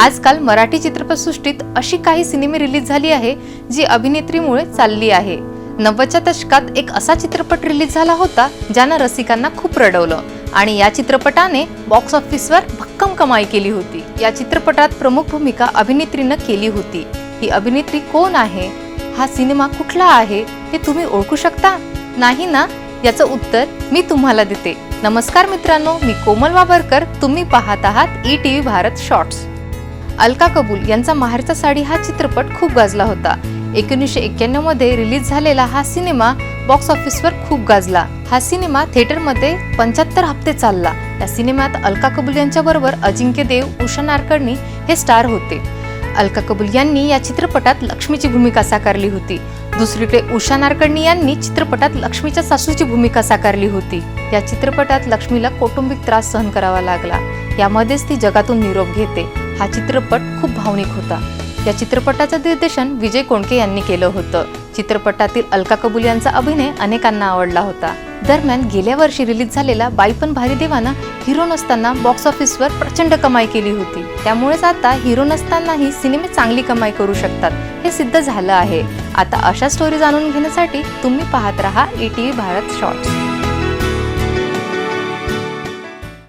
आजकाल मराठी चित्रपटसृष्टीत अशी काही सिनेमे रिलीज झाली आहे जी अभिनेत्रीमुळे चालली आहे। 90च्या दशकात एक असा चित्रपट रिलीज झाला होता ज्यानं रसिकांना खूप रडवलं आणि या चित्रपटाने बॉक्स ऑफिसवर भक्कम कमाई केली होती। या चित्रपटात प्रमुख भूमिका अभिनेत्रीनं केली होती। ही अभिनेत्री कोण आहे? हा सिनेमा कुठला आहे हे तुम्ही ओळखू शकता? नाही ना? याचं उत्तर मी तुम्हाला देते। नमस्कार मित्रांनो, मी कोमल वाबरकर, तुम्ही पाहत आहात ETV भारत शॉर्ट्स। अलका कबूल यांचा माहेरचा साडी हा चित्रपट खूप गाजला होता। 1991 मध्ये रिलीज झालेला हा सिनेमा बॉक्स ऑफिसवर खूप गाजला। हा सिनेमा थिएटरमध्ये 75 हप्ते चालला। या सिनेमात अलका कबूल यांच्याबरोबर अजिंक्य देव, उषा नारकडणी हे स्टार होते। अलका कबूल यांनी या चित्रपटात लक्ष्मीची भूमिका साकारली होती। दुसरीकडे उषा नारकडणी यांनी चित्रपटात लक्ष्मीच्या सासूची भूमिका साकारली होती। या चित्रपटात लक्ष्मीला कौटुंबिक त्रास सहन करावा लागला, यामध्येच ती जगातून निरोप घेते। हा चित्रपट खूप भावनिक होता। या चित्रपटाचं निर्देशन विजय कोणके यांनी केलं होतं। चित्रपटातील अलका कबूल यांचा अभिनय अनेकांना आवडला होता। दरम्यान गेल्या वर्षी रिलीज झालेला बाई पण भारी देवानं हिरो नसताना बॉक्स ऑफिसवर प्रचंड कमाई केली होती। त्यामुळेच आता हिरो नसतानाही सिनेमे चांगली कमाई करू शकतात हे सिद्ध झालं आहे। आता अशा स्टोरी जाणून घेण्यासाठी तुम्ही पाहत रहा ETV भारत शॉर्ट्स।